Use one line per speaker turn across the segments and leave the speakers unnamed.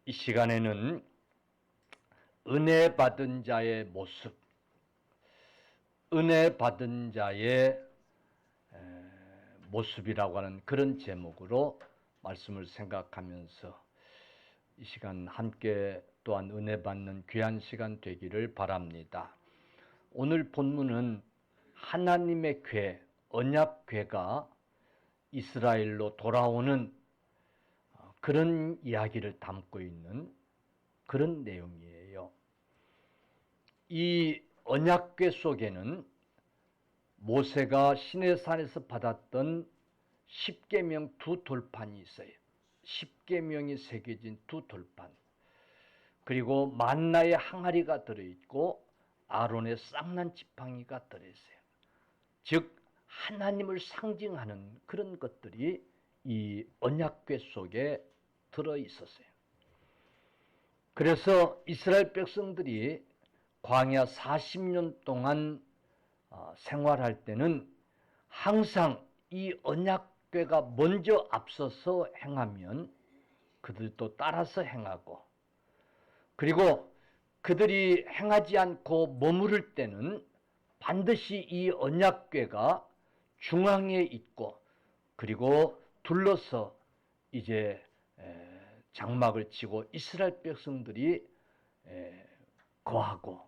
이 시간에는 은혜 받은 자의 모습, 은혜 받은 자의 모습이라고 하는 그런 제목으로 말씀을 생각하면서 이 시간 함께 또한 은혜 받는 귀한 시간 되기를 바랍니다. 오늘 본문은 하나님의 궤, 언약궤가 이스라엘로 돌아오는 그런 이야기를 담고 있는 그런 내용이에요. 이 언약궤 속에는 모세가 시내산에서 받았던 십계명 두 돌판이 있어요. 십계명이 새겨진 두 돌판. 그리고 만나의 항아리가 들어있고 아론의 쌍난 지팡이가 들어있어요. 즉 하나님을 상징하는 그런 것들이 이 언약궤 속에 들어있었어요. 그래서 이스라엘 백성들이 광야 40년 동안 생활할 때는 항상 이 언약궤가 먼저 앞서서 행하면 그들도 따라서 행하고, 그리고 그들이 행하지 않고 머무를 때는 반드시 이 언약궤가 중앙에 있고, 그리고 둘러서 이제 장막을 치고 이스라엘 백성들이 거하고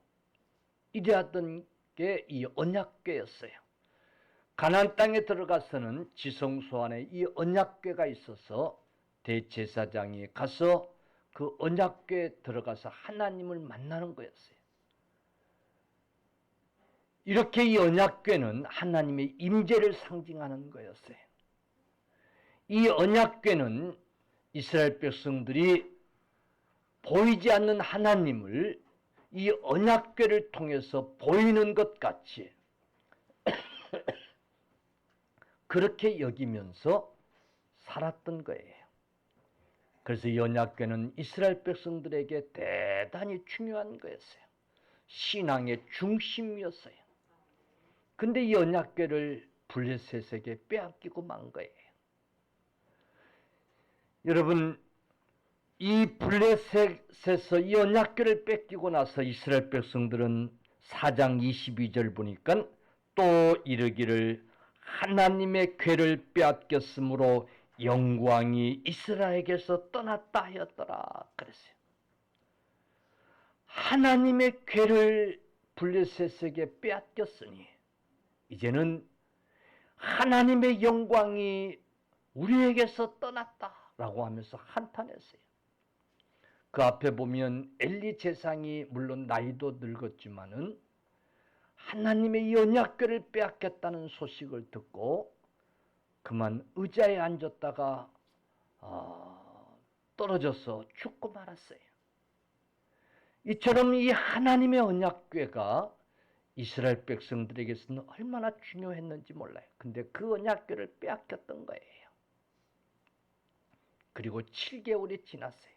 이래왔던 게 이 언약궤였어요. 가나안 땅에 들어가서는 지성소 안에 이 언약궤가 있어서 대제사장이 가서 그 언약궤에 들어가서 하나님을 만나는 거였어요. 이렇게 이 언약궤는 하나님의 임재를 상징하는 거였어요. 이 언약궤는 이스라엘 백성들이 보이지 않는 하나님을 이 언약궤를 통해서 보이는 것 같이 그렇게 여기면서 살았던 거예요. 그래서 이 언약궤는 이스라엘 백성들에게 대단히 중요한 거였어요. 신앙의 중심이었어요. 근데 이 언약궤를 블레셋에게 빼앗기고 만 거예요. 여러분, 이 블레셋에서 이 언약궤를 뺏기고 나서 이스라엘 백성들은 4장 22절 보니까 또 이르기를 하나님의 궤를 빼앗겼으므로 영광이 이스라엘에게서 떠났다 하였더라 그랬어요. 하나님의 궤를 블레셋에게 빼앗겼으니 이제는 하나님의 영광이 우리에게서 떠났다라고 하면서 한탄했어요. 그 앞에 보면 엘리 제사장이 물론 나이도 늙었지만은 하나님의 이 언약궤를 빼앗겼다는 소식을 듣고 그만 의자에 앉았다가 떨어져서 죽고 말았어요. 이처럼 이 하나님의 언약궤가 이스라엘 백성들에게서는 얼마나 중요했는지 몰라요. 근데 그 언약궤를 빼앗겼던 거예요. 그리고 7개월이 지났어요.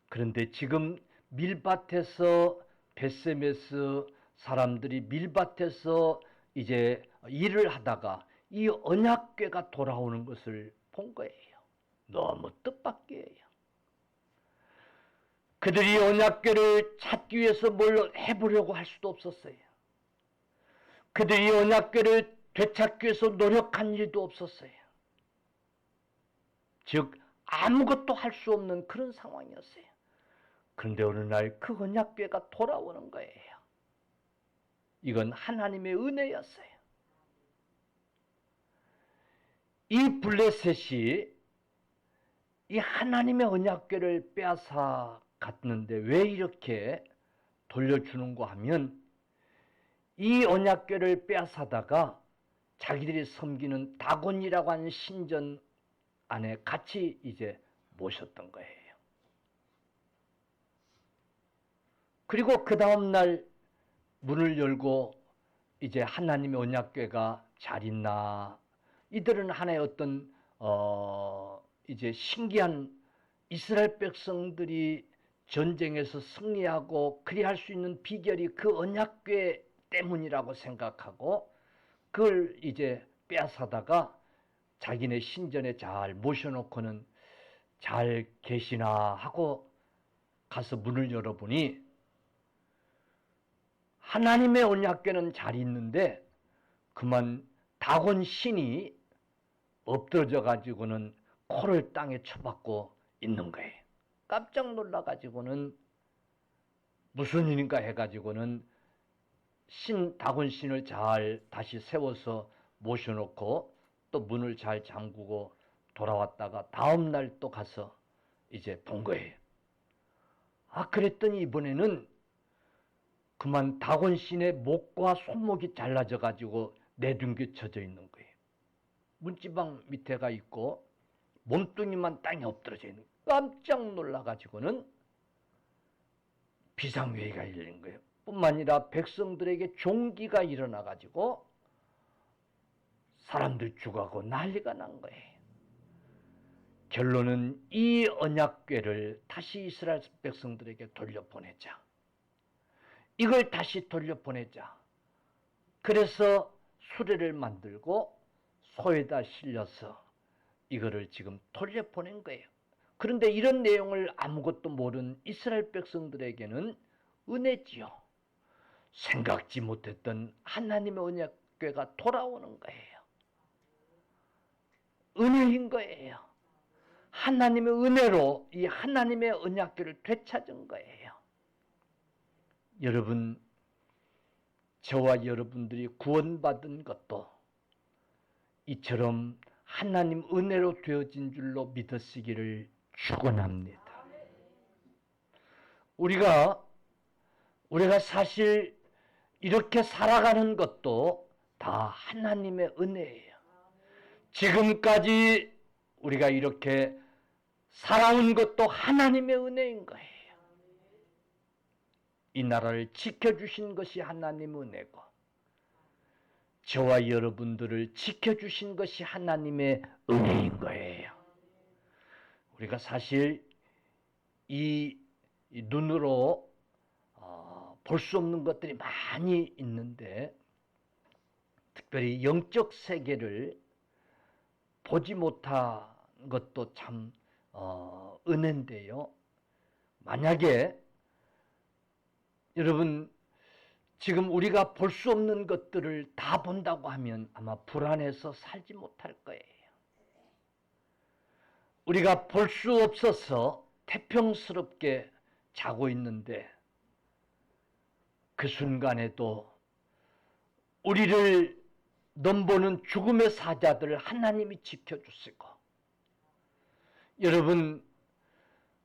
그런데 지금 밀밭에서 벳세메스 사람들이 밀밭에서 이제 일을 하다가 이 언약궤가 돌아오는 것을 본 거예요. 너무 뜻밖이에요. 그들이 언약궤를 찾기 위해서 뭘 해보려고 할 수도 없었어요. 그들이 언약궤를 되찾기 위해서 노력한 일도 없었어요. 즉 아무것도 할 수 없는 그런 상황이었어요. 그런데 어느 날 그 언약궤가 돌아오는 거예요. 이건 하나님의 은혜였어요. 이 블레셋이 이 하나님의 언약궤를 빼앗아 갔는데 왜 이렇게 돌려주는가 하면 이 언약궤를 빼앗아다가 자기들이 섬기는 다곤이라고 하는 신전 안에 같이 이제 모셨던 거예요. 그리고 그 다음날 문을 열고 이제 하나님의 언약궤가 잘 있나, 이들은 하나의 어떤 이제 신기한 이스라엘 백성들이 전쟁에서 승리하고 그리할 수 있는 비결이 그 언약궤 때문이라고 생각하고 그걸 이제 빼앗아다가 자기네 신전에 잘 모셔놓고는 잘 계시나 하고 가서 문을 열어보니 하나님의 언약궤는 잘 있는데 그만 다곤 신이 엎드러져 가지고는 코를 땅에 쳐박고 있는 거예요. 깜짝 놀라 가지고는 무슨 일인가 해가지고는 다곤 신을 잘 다시 세워서 모셔놓고 또 문을 잘 잠그고 돌아왔다가 다음 날 또 가서 이제 본 거예요. 그랬더니 이번에는 그만 다곤 신의 목과 손목이 잘라져 가지고 내둥겨쳐져 있는 거예요. 문지방 밑에가 있고 몸뚱이만 땅에 엎드러져 있는 거예요. 깜짝 놀라 가지고는 비상회의가 열린 거예요. 뿐만 아니라 백성들에게 종기가 일어나 가지고 사람들 죽어가고 난리가 난 거예요. 결론은 이 언약궤를 다시 이스라엘 백성들에게 돌려보내자. 이걸 다시 돌려보내자. 그래서 수레를 만들고 소에다 실려서 이거를 지금 돌려보낸 거예요. 그런데 이런 내용을 아무것도 모르는 이스라엘 백성들에게는 은혜지요. 생각지 못했던 하나님의 언약궤가 돌아오는 거예요. 은혜인 거예요. 하나님의 은혜로 이 하나님의 언약궤를 되찾은 거예요. 여러분, 저와 여러분들이 구원받은 것도 이처럼 하나님 은혜로 되어진 줄로 믿으시기를 축원합니다. 우리가 사실 이렇게 살아가는 것도 다 하나님의 은혜예요. 지금까지 우리가 이렇게 살아온 것도 하나님의 은혜인 거예요. 이 나라를 지켜주신 것이 하나님의 은혜고 저와 여러분들을 지켜주신 것이 하나님의 은혜인 거예요. 우리가 사실 이 눈으로 볼 수 없는 것들이 많이 있는데 특별히 영적 세계를 보지 못한 것도 참 은혜인데요. 만약에 여러분 지금 우리가 볼 수 없는 것들을 다 본다고 하면 아마 불안해서 살지 못할 거예요. 우리가 볼 수 없어서 태평스럽게 자고 있는데 그 순간에도 우리를 넘보는 죽음의 사자들을 하나님이 지켜주시고 여러분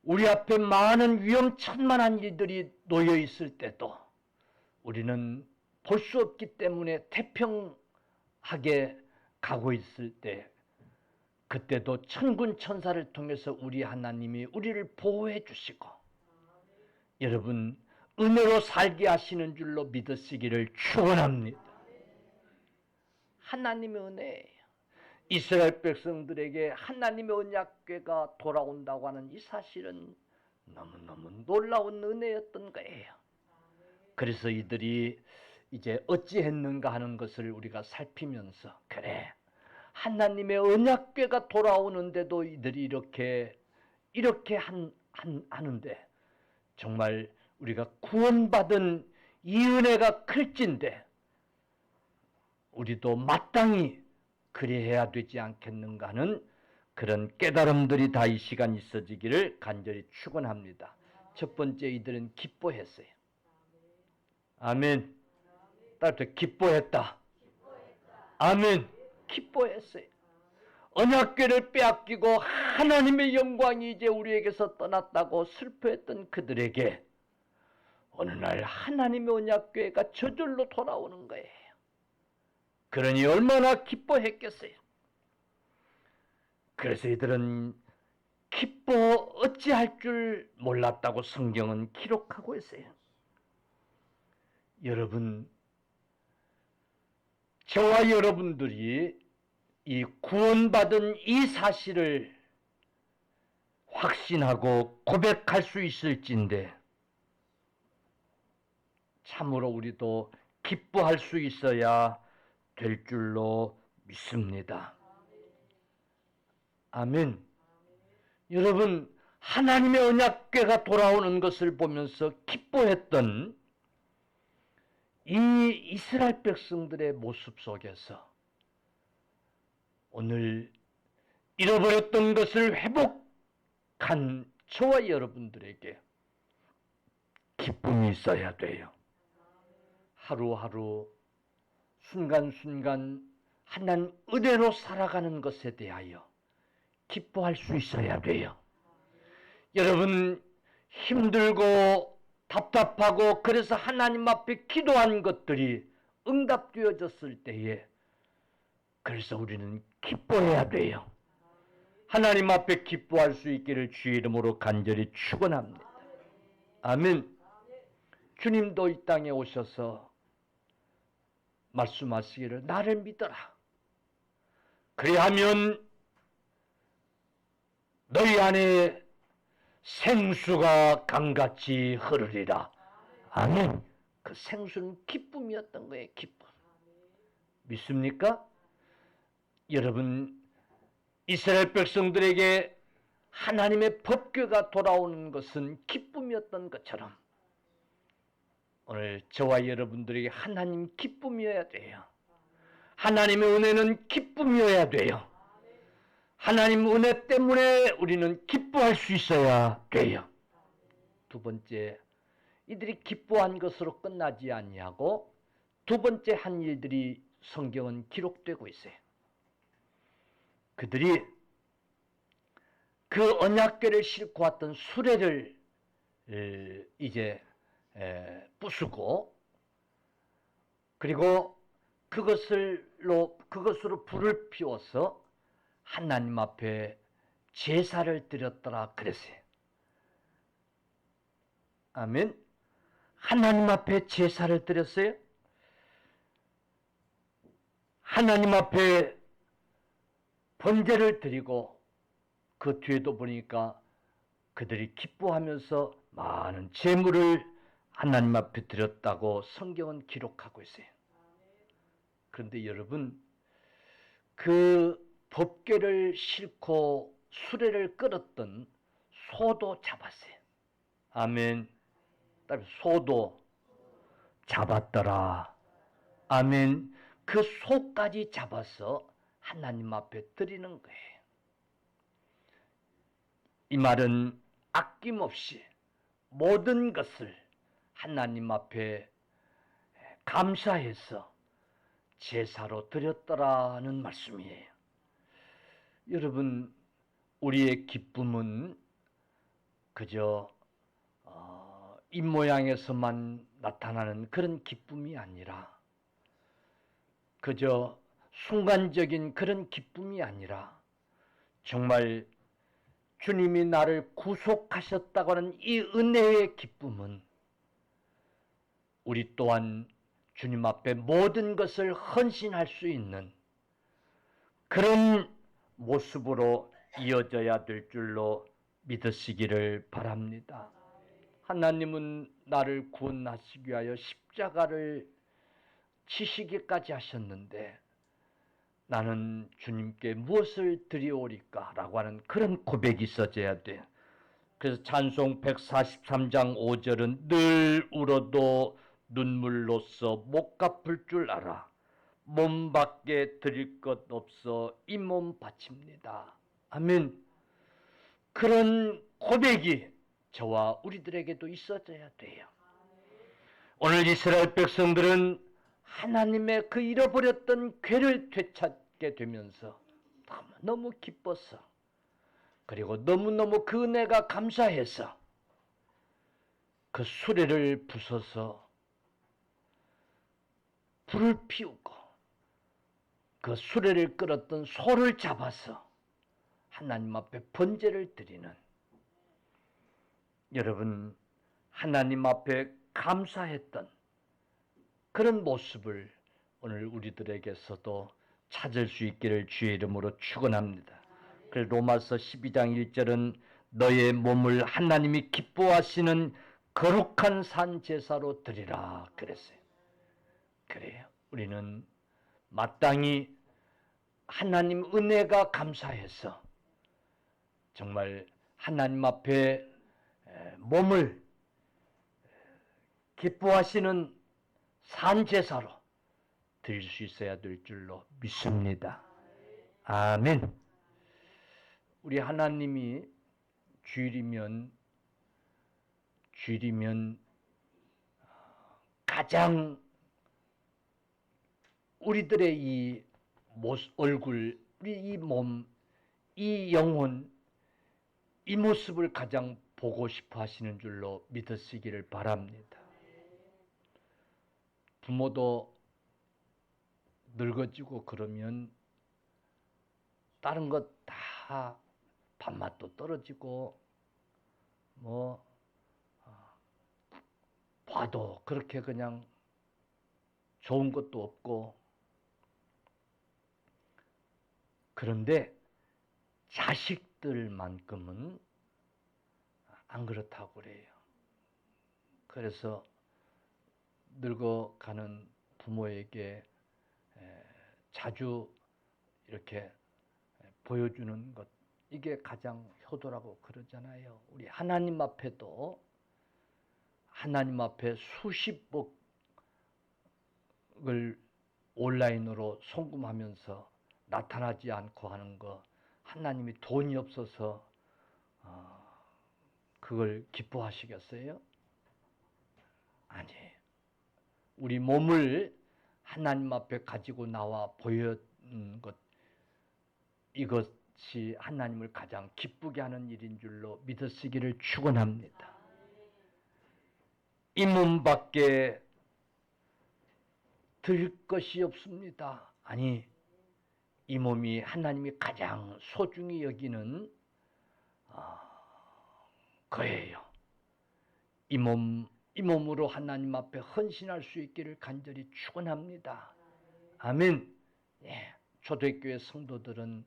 우리 앞에 많은 위험천만한 일들이 놓여 있을 때도 우리는 볼 수 없기 때문에 태평하게 가고 있을 때 그때도 천군 천사를 통해서 우리 하나님이 우리를 보호해 주시고 여러분 은혜로 살게 하시는 줄로 믿으시기를 축원합니다. 하나님의 은혜예요. 이스라엘 백성들에게 하나님의 언약궤가 돌아온다고 하는 이 사실은 너무너무 놀라운 은혜였던 거예요. 그래서 이들이 이제 어찌했는가 하는 것을 우리가 살피면서 그래 하나님의 언약궤가 돌아오는데도 이들이 이렇게 하는데 정말 우리가 구원받은 이 은혜가 클진데 우리도 마땅히 그리해야 되지 않겠는가 하는 그런 깨달음들이 다 이 시간 있어지기를 간절히 축원합니다. 첫 번째 이들은 기뻐했어요. 아멘. 따뜻해 기뻐했다. 아멘. 기뻐했어요. 언약궤를 빼앗기고 하나님의 영광이 이제 우리에게서 떠났다고 슬퍼했던 그들에게 어느 날 하나님의 언약궤가 저절로 돌아오는 거예요. 그러니 얼마나 기뻐했겠어요. 그래서 이들은 기뻐 어찌할 줄 몰랐다고 성경은 기록하고 있어요. 여러분, 저와 여러분들이 이 구원받은 이 사실을 확신하고 고백할 수 있을진데 참으로 우리도 기뻐할 수 있어야 될 줄로 믿습니다. 아멘. 여러분, 하나님의 언약궤가 돌아오는 것을 보면서 기뻐했던 이 이스라엘 백성들의 모습 속에서 오늘 잃어버렸던 것을 회복한 저와 여러분들에게 기쁨이 있어야 돼요. 하루하루 순간순간 하나님 은혜로 살아가는 것에 대하여 기뻐할 수 있어야 돼요. 여러분, 힘들고 답답하고 그래서 하나님 앞에 기도한 것들이 응답되어졌을 때에 그래서 우리는 기뻐해야 돼요. 하나님 앞에 기뻐할 수 있기를 주의 이름으로 간절히 축원합니다. 아멘. 주님도 이 땅에 오셔서 말씀하시기를 나를 믿어라. 그리하면 너희 안에 생수가 강같이 흐르리라. 아멘. 그 생수는 기쁨이었던 거예요. 기쁨. 믿습니까? 여러분, 이스라엘 백성들에게 하나님의 법궤가 돌아오는 것은 기쁨이었던 것처럼 오늘 저와 여러분들에게 하나님 기쁨이어야 돼요. 하나님의 은혜는 기쁨이어야 돼요. 하나님 은혜 때문에 우리는 기뻐할 수 있어야 돼요. 두 번째, 이들이 기뻐한 것으로 끝나지 아니하고 두 번째 한 일들이 성경은 기록되고 있어요. 그들이 그 언약궤를 싣고 왔던 수레를 이제 부수고 그리고 그것으로 불을 피워서 하나님 앞에 제사를 드렸더라 그랬어요. 아멘. 하나님 앞에 제사를 드렸어요. 하나님 앞에 번제를 드리고 그 뒤에도 보니까 그들이 기뻐하면서 많은 제물을 하나님 앞에 드렸다고 성경은 기록하고 있어요. 그런데 여러분, 그 법궤를 싣고 수레를 끌었던 소도 잡았어요. 아멘. 소도 잡았더라. 아멘. 그 소까지 잡아서 하나님 앞에 드리는 거예요. 이 말은 아낌없이 모든 것을 하나님 앞에 감사해서 제사로 드렸더라는 말씀이에요. 여러분, 우리의 기쁨은 그저 입모양에서만 나타나는 그런 기쁨이 아니라 그저 순간적인 그런 기쁨이 아니라 정말 주님이 나를 구속하셨다고 하는 이 은혜의 기쁨은 우리 또한 주님 앞에 모든 것을 헌신할 수 있는 그런 모습으로 이어져야 될 줄로 믿으시기를 바랍니다. 하나님은 나를 구원하시기 위하여 십자가를 치시기까지 하셨는데 나는 주님께 무엇을 드리오리까? 라고 하는 그런 고백이 있어져야 돼. 그래서 찬송 143장 5절은 늘 울어도 눈물로써 못 갚을 줄 알아. 몸밖에 드릴 것 없어 이 몸 바칩니다. 아멘. 그런 고백이 저와 우리들에게도 있어져야 돼요. 오늘 이스라엘 백성들은 하나님의 그 잃어버렸던 궤를 되찾게 되면서 너무 기뻤어. 그리고 너무너무 그 은혜가 감사해서 그 수레를 부숴서 불을 피우고 그 수레를 끌었던 소를 잡아서 하나님 앞에 번제를 드리는 여러분, 하나님 앞에 감사했던 그런 모습을 오늘 우리들에게서도 찾을 수 있기를 주의 이름으로 축원합니다. 그래서 로마서 12장 1절은 너의 몸을 하나님이 기뻐하시는 거룩한 산 제사로 드리라 그랬어요. 그래요. 우리는 마땅히 하나님 은혜가 감사해서 정말 하나님 앞에 몸을 기뻐하시는 산제사로 드릴 수 있어야 될 줄로 믿습니다. 아멘. 우리 하나님이 주일이면 가장 우리들의 이 얼굴, 우리 이 몸, 이 영혼, 이 모습을 가장 보고 싶어 하시는 줄로 믿으시기를 바랍니다. 부모도 늙어지고 그러면 다른 것 다 밥맛도 떨어지고 봐도 그렇게 그냥 좋은 것도 없고, 그런데 자식들만큼은 안 그렇다고 그래요. 그래서 늙어가는 부모에게 자주 이렇게 보여주는 것, 이게 가장 효도라고 그러잖아요. 우리 하나님 앞에도 하나님 앞에 수십억을 온라인으로 송금하면서 나타나지 않고 하는 거, 하나님이 돈이 없어서 그걸 기뻐하시겠어요? 아니에요. 우리 몸을 하나님 앞에 가지고 나와 보여는 것, 이것이 하나님을 가장 기쁘게 하는 일인 줄로 믿으시기를 축원합니다. 이 몸밖에 드릴 것이 없습니다. 아니, 이 몸이 하나님이 가장 소중히 여기는 거예요. 이 몸으로 하나님 앞에 헌신할 수 있기를 간절히 축원합니다. 아멘. 예, 초대교회 성도들은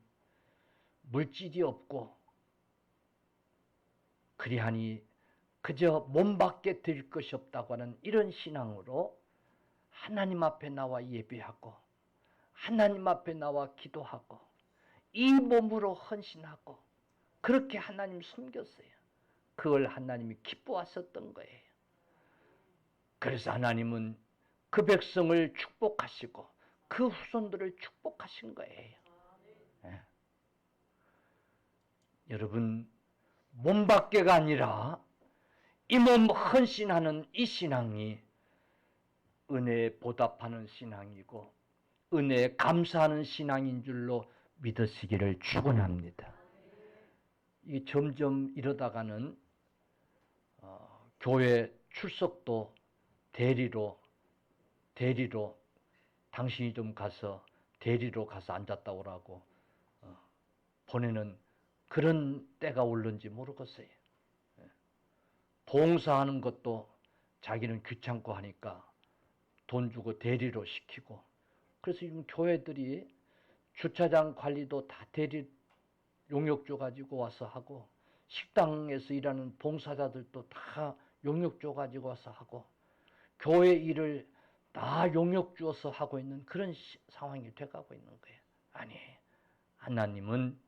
물질이 없고 그리하니 그저 몸밖에 드릴 것이 없다고 하는 이런 신앙으로 하나님 앞에 나와 예배하고 하나님 앞에 나와 기도하고 이 몸으로 헌신하고 그렇게 하나님 섬겼어요. 그걸 하나님이 기뻐하셨던 거예요. 그래서 하나님은 그 백성을 축복하시고 그 후손들을 축복하신 거예요. 예. 여러분, 몸밖에가 아니라 이 몸 헌신하는 이 신앙이 은혜에 보답하는 신앙이고 은혜에 감사하는 신앙인 줄로 믿으시기를 축원합니다. 이 점점 이러다가는 교회 출석도 대리로 당신이 좀 가서 대리로 가서 앉았다 오라고 보내는 그런 때가 올는지 모르겠어요. 봉사하는 것도 자기는 귀찮고 하니까 돈 주고 대리로 시키고, 그래서 지금 교회들이 주차장 관리도 다 대리 용역 줘가지고 와서 하고, 식당에서 일하는 봉사자들도 다 용역 줘가지고 와서 하고, 교회 일을 다 용역 주어서 하고 있는 그런 상황이 돼가고 있는 거예요. 아니, 하나님은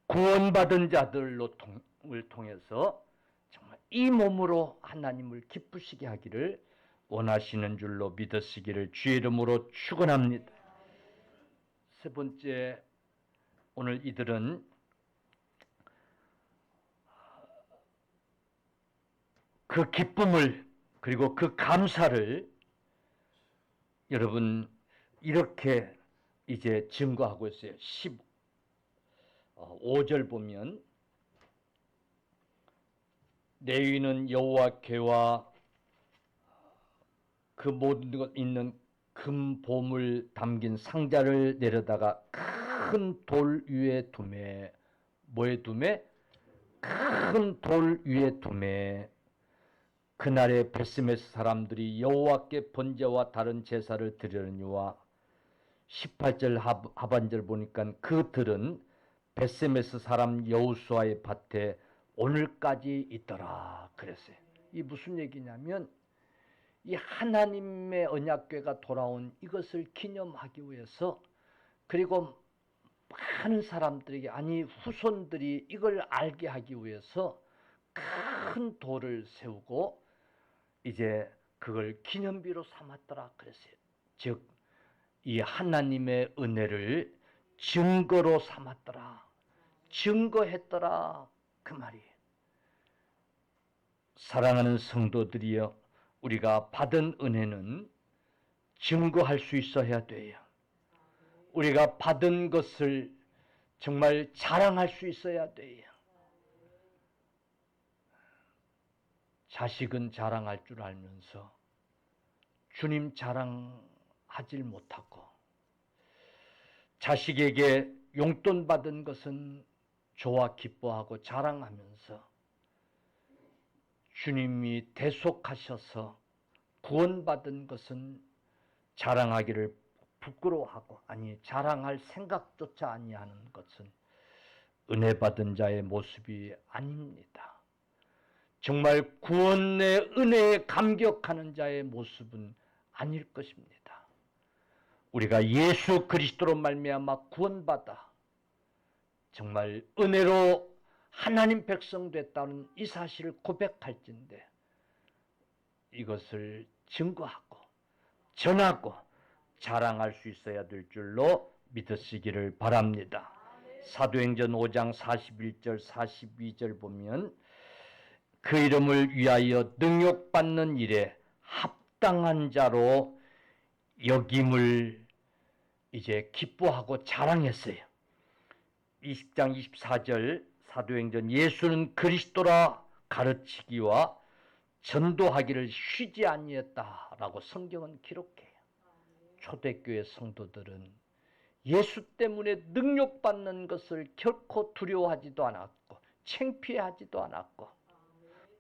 구원받은 자들을 통해서 정말 이 몸으로 하나님을 기쁘시게 하기를 원하시는 줄로 믿으시기를 주의 이름으로 축원합니다. 세 번째, 오늘 이들은 그 기쁨을 그리고 그 감사를 여러분 이렇게 이제 증거하고 있어요. 15절 보면 레위는 여호와께와 그 모든 것 있는 금 보물 담긴 상자를 내려다가 큰 돌 위에 두매. 뭐에 두매? 큰 돌 위에 두매. 그날에 베스메스 사람들이 여호와께 번제와 다른 제사를 드리려니와 18절 하반절 보니까 그 들은 베스메스 사람 여호수아의 밭에 오늘까지 있더라 그랬어요. 이 무슨 얘기냐면 이 하나님의 언약궤가 돌아온 이것을 기념하기 위해서, 그리고 많은 사람들에게, 아니 후손들이 이걸 알게 하기 위해서 큰 돌을 세우고 이제 그걸 기념비로 삼았더라 그랬어요. 즉 이 하나님의 은혜를 증거로 삼았더라, 증거했더라 그 말이에요. 사랑하는 성도들이여, 우리가 받은 은혜는 증거할 수 있어야 돼요. 우리가 받은 것을 정말 자랑할 수 있어야 돼요. 자식은 자랑할 줄 알면서 주님 자랑하질 못하고, 자식에게 용돈 받은 것은 좋아 기뻐하고 자랑하면서 주님이 대속하셔서 구원받은 것은 자랑하기를 부끄러워하고, 아니 자랑할 생각조차 아니하는 것은 은혜 받은 자의 모습이 아닙니다. 정말 구원의 은혜에 감격하는 자의 모습은 아닐 것입니다. 우리가 예수 그리스도로 말미암아 구원받아 정말 은혜로 하나님 백성 됐다는 이 사실을 고백할진대 이것을 증거하고 전하고 자랑할 수 있어야 될 줄로 믿으시기를 바랍니다. 사도행전 5장 41절 42절 보면 그 이름을 위하여 능욕받는 일에 합당한 자로 여김을 이제 기뻐하고 자랑했어요. 20장 24절 사도행전 예수는 그리스도라 가르치기와 전도하기를 쉬지 아니했다라고 성경은 기록해요. 초대교회 성도들은 예수 때문에 능욕받는 것을 결코 두려워하지도 않았고 창피하지도 않았고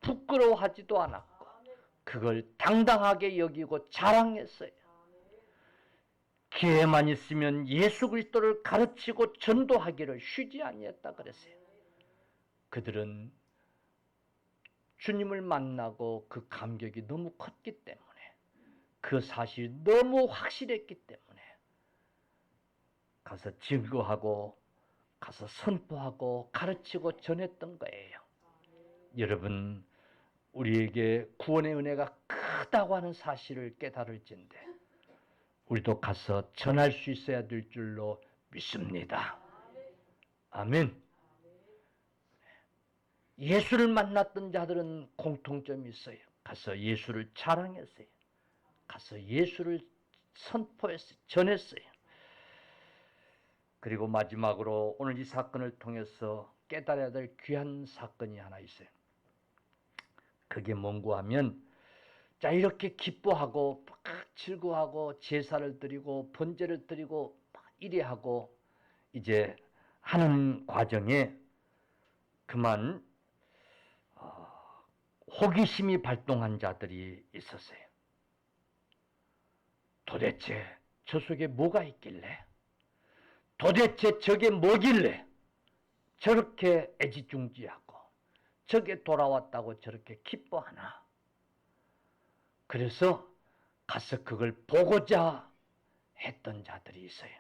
부끄러워하지도 않았고 그걸 당당하게 여기고 자랑했어요. 기회만 있으면 예수 그리스도를 가르치고 전도하기를 쉬지 아니했다 그랬어요. 그들은 주님을 만나고 그 감격이 너무 컸기 때문에, 그 사실이 너무 확실했기 때문에 가서 증거하고 가서 선포하고 가르치고 전했던 거예요. 여러분, 우리에게 구원의 은혜가 크다고 하는 사실을 깨달을진데 우리도 가서 전할 수 있어야 될 줄로 믿습니다. 아멘. 예수를 만났던 자들은 공통점이 있어요. 가서 예수를 자랑했어요. 가서 예수를 선포했어요. 전했어요. 그리고 마지막으로 오늘 이 사건을 통해서 깨달아야 될 귀한 사건이 하나 있어요. 그게 뭔고 하면, 자, 이렇게 기뻐하고 막 즐거워하고 제사를 드리고 번제를 드리고 막 이래 하고 이제 하는 과정에 그만 호기심이 발동한 자들이 있었어요. 도대체 저 속에 뭐가 있길래, 도대체 저게 뭐길래 저렇게 애지중지하고 저게 돌아왔다고 저렇게 기뻐하나. 그래서 가서 그걸 보고자 했던 자들이 있어요.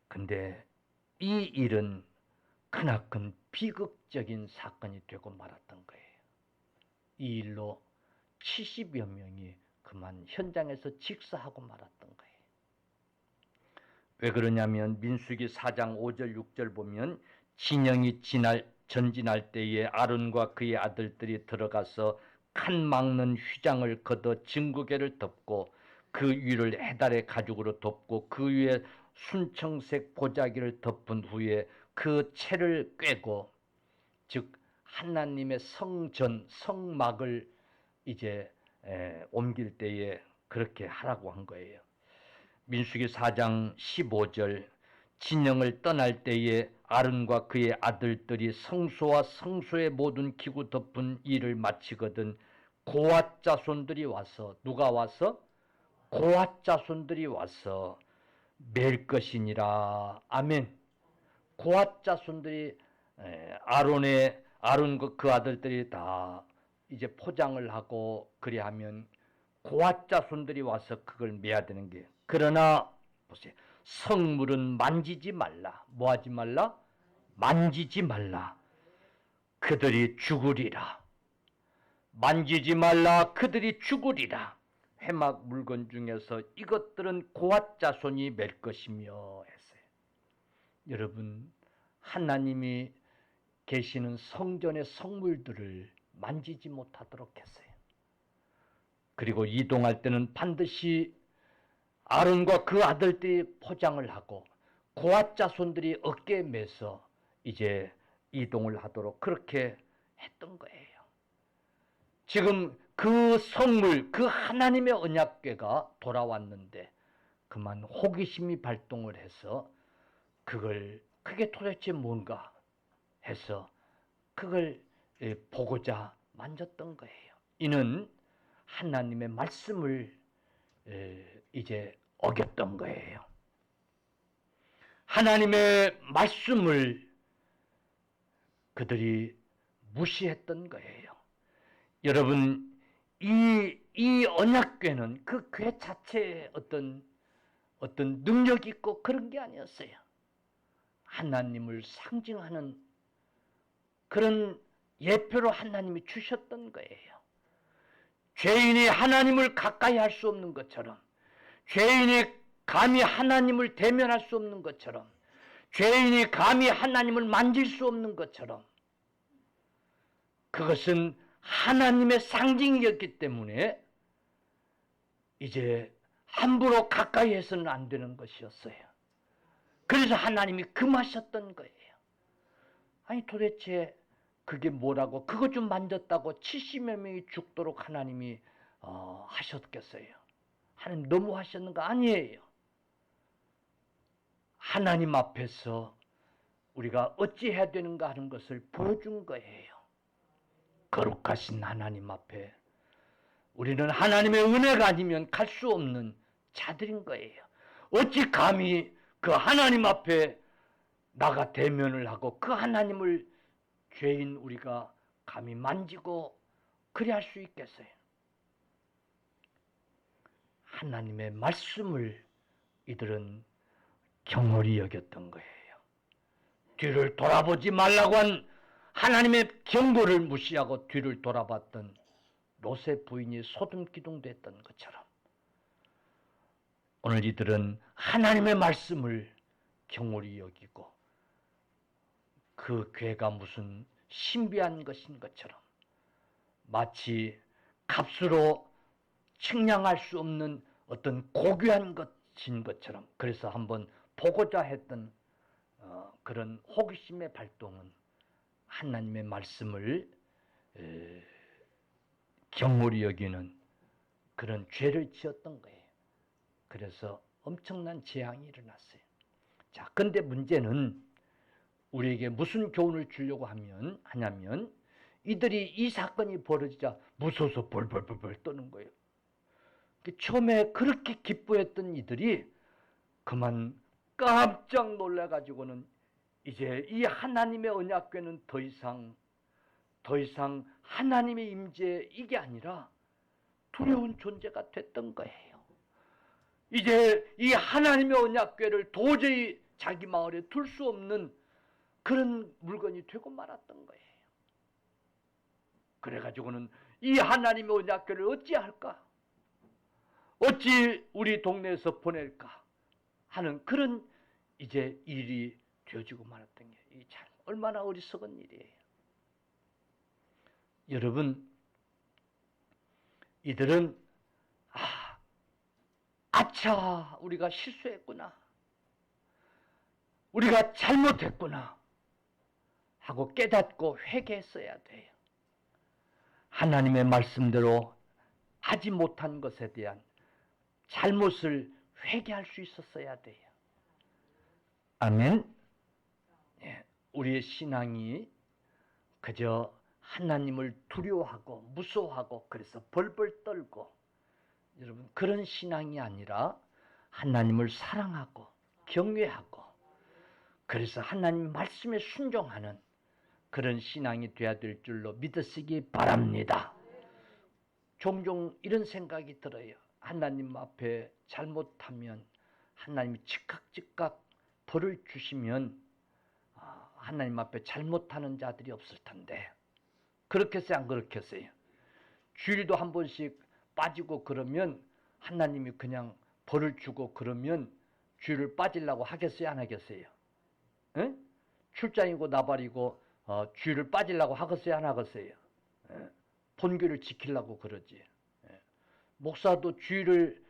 근데 이 일은 크나큰 비극적인 사건이 되고 말았던 거예요. 이 일로 70여 명이 그만 현장에서 직사하고 말았던 거예요. 왜 그러냐면 민수기 4장 5절 6절 보면 진영이 전진할 때에 아론과 그의 아들들이 들어가서 칸 막는 휘장을 걷어 증거궤를 덮고 그 위를 해달의 가죽으로 덮고 그 위에 순청색 보자기를 덮은 후에 그 채를 꿰고, 즉 하나님의 성전 성막을 이제 옮길 때에 그렇게 하라고 한 거예요. 민수기 4장 15절 진영을 떠날 때에 아론과 그의 아들들이 성소와 성소의 모든 기구 덮은 일을 마치거든 고앗 자손들이 와서, 누가 와서? 고앗 자손들이 와서 맬 것이니라. 아멘. 고앗 자손들이 아론과 그 아들들이 다 이제 포장을 하고 그리하면 고앗 자손들이 와서 그걸 매야 되는 게. 그러나 보세요. 성물은 만지지 말라. 뭐 하지 말라? 만지지 말라. 그들이 죽으리라. 만지지 말라. 그들이 죽으리라. 회막 물건 중에서 이것들은 고앗 자손이 맬 것이며 했어요. 여러분, 하나님이 계시는 성전의 성물들을 만지지 못하도록 했어요. 그리고 이동할 때는 반드시 아론과 그 아들들이 포장을 하고 고앗 자손들이 어깨에 매서 이제 이동을 하도록 그렇게 했던 거예요. 지금 그 성물, 그 하나님의 언약궤가 돌아왔는데 그만 호기심이 발동을 해서 그게 도대체 뭔가 해서 그걸 보고자 만졌던 거예요. 이는 하나님의 말씀을 이제 어겼던 거예요. 하나님의 말씀을 그들이 무시했던 거예요. 여러분, 이 언약궤는 그 궤 자체에 어떤 능력이 있고 그런 게 아니었어요. 하나님을 상징하는 그런 예표로 하나님이 주셨던 거예요. 죄인이 하나님을 가까이 할 수 없는 것처럼, 죄인이 감히 하나님을 대면할 수 없는 것처럼, 죄인이 감히 하나님을 만질 수 없는 것처럼, 그것은 하나님의 상징이었기 때문에 이제 함부로 가까이 해서는 안 되는 것이었어요. 그래서 하나님이 금하셨던 거예요. 아니 도대체 그게 뭐라고, 그것 좀 만졌다고 70여 명이 죽도록 하나님이 하셨겠어요? 하나님 너무 하셨는가? 아니에요. 하나님 앞에서 우리가 어찌해야 되는가 하는 것을 보여준 거예요. 거룩하신 하나님 앞에 우리는 하나님의 은혜가 아니면 갈 수 없는 자들인 거예요. 어찌 감히 그 하나님 앞에 나가 대면을 하고 그 하나님을 죄인 우리가 감히 만지고 그리 할 수 있겠어요? 하나님의 말씀을 이들은 경홀히 여겼던 거예요. 뒤를 돌아보지 말라고 한 하나님의 경고를 무시하고 뒤를 돌아봤던 롯의 부인이 소돔 기둥됐던 것처럼 오늘 이들은 하나님의 말씀을 경홀히 여기고 그 궤가 무슨 신비한 것인 것처럼 마치 값으로 측량할 수 없는 어떤 고귀한 것인 것처럼 그래서 한번 보고자 했던 그런 호기심의 발동은 하나님의 말씀을 경홀히 여기는 그런 죄를 지었던 거예요. 그래서 엄청난 재앙이 일어났어요. 자, 근데 문제는 우리에게 무슨 교훈을 주려고 하냐면 이들이 이 사건이 벌어지자 무서워서 벌벌벌 떠는 거예요. 처음에 그렇게 기뻐했던 이들이 그만 깜짝 놀라가지고는 이제 이 하나님의 언약궤는 더 이상 하나님의 임재 이게 아니라 두려운 존재가 됐던 거예요. 이제 이 하나님의 언약궤를 도저히 자기 마을에 둘 수 없는 그런 물건이 되고 말았던 거예요. 그래가지고는 이 하나님의 언약궤를 어찌할까? 어찌 우리 동네에서 보낼까? 하는 그런 이제 일이 되어지고 말았던 게 참 얼마나 어리석은 일이에요. 여러분, 이들은 아차 우리가 실수했구나, 우리가 잘못했구나 하고 깨닫고 회개했어야 돼요. 하나님의 말씀대로 하지 못한 것에 대한 잘못을 회개할 수 있었어야 돼요. 아멘. 우리의 신앙이 그저 하나님을 두려워하고 무서워하고 그래서 벌벌 떨고 여러분 그런 신앙이 아니라 하나님을 사랑하고 경외하고 그래서 하나님 말씀에 순종하는 그런 신앙이 되어야 될 줄로 믿으시기 바랍니다. 종종 이런 생각이 들어요. 하나님 앞에 잘못하면 하나님이 즉각 벌을 주시면 하나님 앞에 잘못하는 자들이 없을 텐데, 그렇겠어요, 안 그렇겠어요? 주일도 한 번씩 빠지고 그러면 하나님이 그냥 벌을 주고 그러면 주일을 빠지려고 하겠어요, 안 하겠어요? 에? 출장이고 나발이고 주일을 빠지려고 하겠어요, 안 하겠어요? 본교를 지키려고 그러지. 목사도 주일을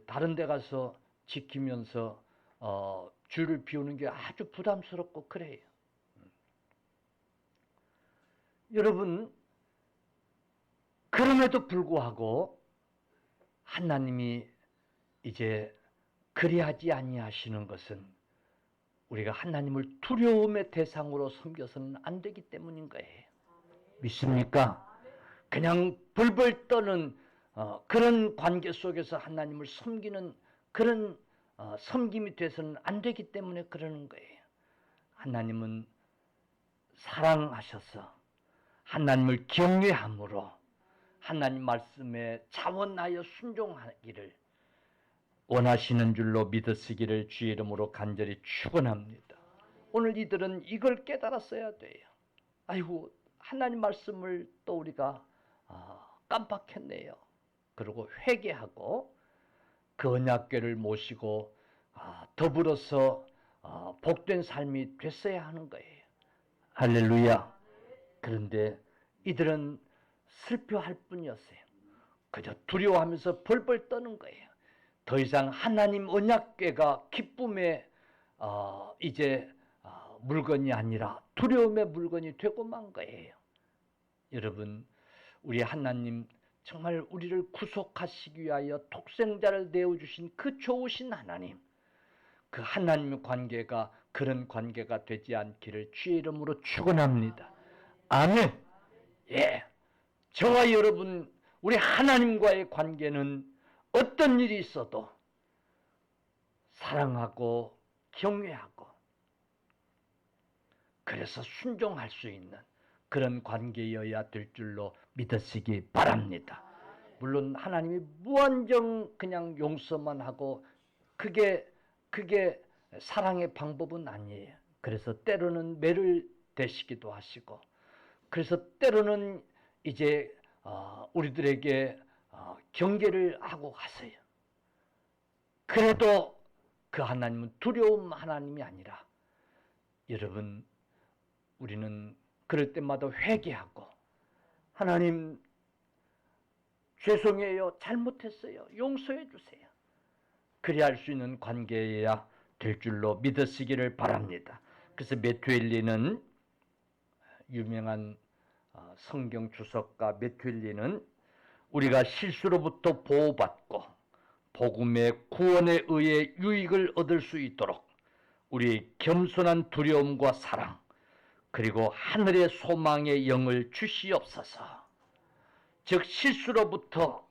다른 데 가서 지키면서 주일을 비우는 게 아주 부담스럽고 그래요. 여러분, 그럼에도 불구하고 하나님이 이제 그리하지 아니하시는 것은 우리가 하나님을 두려움의 대상으로 섬겨서는 안 되기 때문인 거예요. 믿습니까? 그냥 벌벌 떠는 그런 관계 속에서 하나님을 섬기는 그런 섬김이 돼서는 안 되기 때문에 그러는 거예요. 하나님은 사랑하셔서 하나님을 경외함으로 하나님 말씀에 자원하여 순종하기를 원하시는 줄로 믿으시기를 주의 이름으로 간절히 축원합니다. 오늘 이들은 이걸 깨달았어야 돼요. 아이고, 하나님 말씀을 또 우리가 깜빡했네요. 그리고 회개하고 그 언약궤를 모시고 더불어서 복된 삶이 됐어야 하는 거예요. 할렐루야. 그런데 이들은 슬퍼할 뿐이었어요. 그저 두려워하면서 벌벌 떠는 거예요. 더 이상 하나님 언약궤가 기쁨의 이제 물건이 아니라 두려움의 물건이 되고 만 거예요. 여러분, 우리 하나님 정말 우리를 구속하시기 위하여 독생자를 내어주신 그 좋으신 하나님, 그 하나님의 관계가 그런 관계가 되지 않기를 주의 이름으로 축원합니다. 아멘. 예, 저와 여러분 우리 하나님과의 관계는 어떤 일이 있어도 사랑하고 경외하고 그래서 순종할 수 있는 그런 관계여야 될 줄로 믿으시기 바랍니다. 물론 하나님이 무한정 그냥 용서만 하고 그게 사랑의 방법은 아니에요. 그래서 때로는 매를 대시기도 하시고, 그래서 때로는 이제 우리들에게 경계를 하고 가세요. 그래도 그 하나님은 두려움 하나님이 아니라, 여러분, 우리는 그럴 때마다 회개하고 하나님 죄송해요, 잘못했어요, 용서해 주세요. 그리 할 수 있는 관계여야 될 줄로 믿으시기를 바랍니다. 그래서 메투엘리는, 유명한 성경 주석가 메투엘리는 우리가 실수로부터 보호받고 복음의 구원에 의해 유익을 얻을 수 있도록 우리의 겸손한 두려움과 사랑, 그리고 하늘의 소망의 영을 주시옵소서. 즉 실수로부터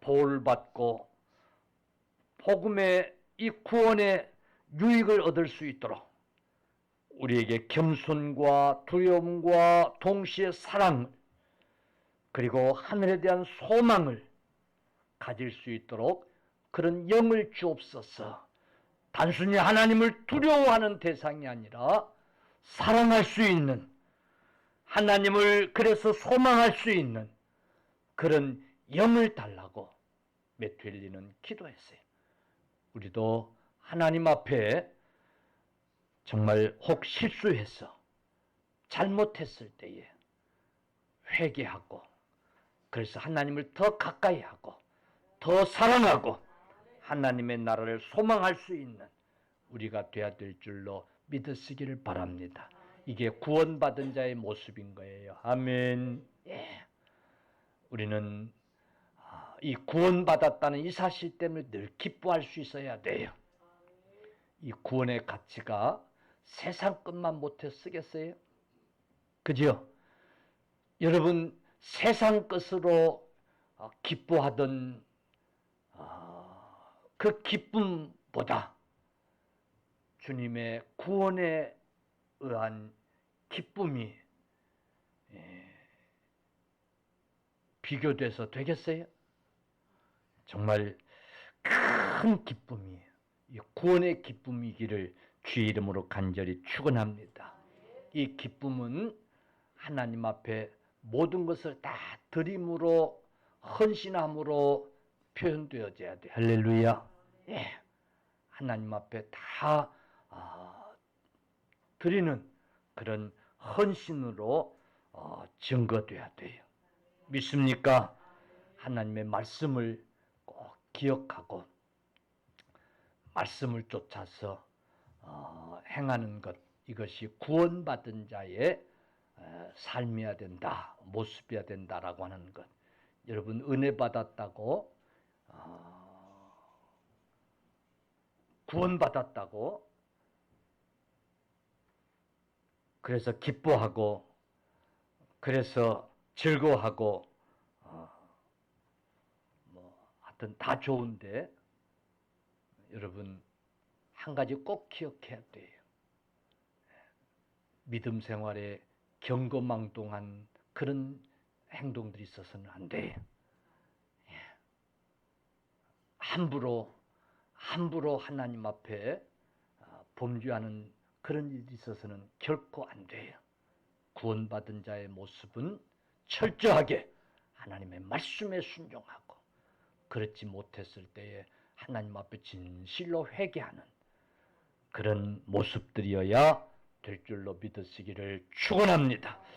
보호를 받고 복음의 이 구원의 유익을 얻을 수 있도록 우리에게 겸손과 두려움과 동시에 사랑, 그리고 하늘에 대한 소망을 가질 수 있도록 그런 영을 주옵소서. 단순히 하나님을 두려워하는 대상이 아니라 사랑할 수 있는, 하나님을 그래서 소망할 수 있는 그런 영을 달라고 메투엘리는 기도했어요. 우리도 하나님 앞에 정말 혹 실수해서 잘못했을 때에 회개하고, 그래서 하나님을 더 가까이 하고 더 사랑하고 하나님의 나라를 소망할 수 있는 우리가 되어야 될 줄로 믿으시기를 바랍니다. 이게 구원받은 자의 모습인 거예요. 아멘. 예. 우리는 이 구원받았다는 이 사실 때문에 늘 기뻐할 수 있어야 돼요. 이 구원의 가치가 세상 것만 못해 쓰겠어요? 그죠? 여러분, 세상 것으로 기뻐하던 그 기쁨보다 주님의 구원에 의한 기쁨이 비교돼서 되겠어요? 정말 큰 기쁨이에요. 이 구원의 기쁨이기를 주의 이름으로 간절히 축원합니다. 이 기쁨은 하나님 앞에 모든 것을 다 드림으로 헌신함으로 표현되어져야 돼. 할렐루야. 예. 하나님 앞에 다 드리는 그런 헌신으로 증거돼야 돼요. 믿습니까? 하나님의 말씀을 꼭 기억하고 말씀을 쫓아서 행하는 것, 이것이 구원받은 자의 삶이어야 된다, 모습이어야 된다라고 하는 것. 여러분 은혜 받았다고 구원받았다고 그래서 기뻐하고 그래서 즐거워하고 하여튼 다 좋은데 여러분 한 가지 꼭 기억해야 돼요. 믿음 생활에 경거망동한 그런 행동들이 있어서는 안 돼요. 함부로 하나님 앞에 범죄하는 그런 일이 있어서는 결코 안 돼요. 구원받은 자의 모습은 철저하게 하나님의 말씀에 순종하고, 그렇지 못했을 때에 하나님 앞에 진실로 회개하는 그런 모습들이어야 될 줄로 믿으시기를 축원합니다.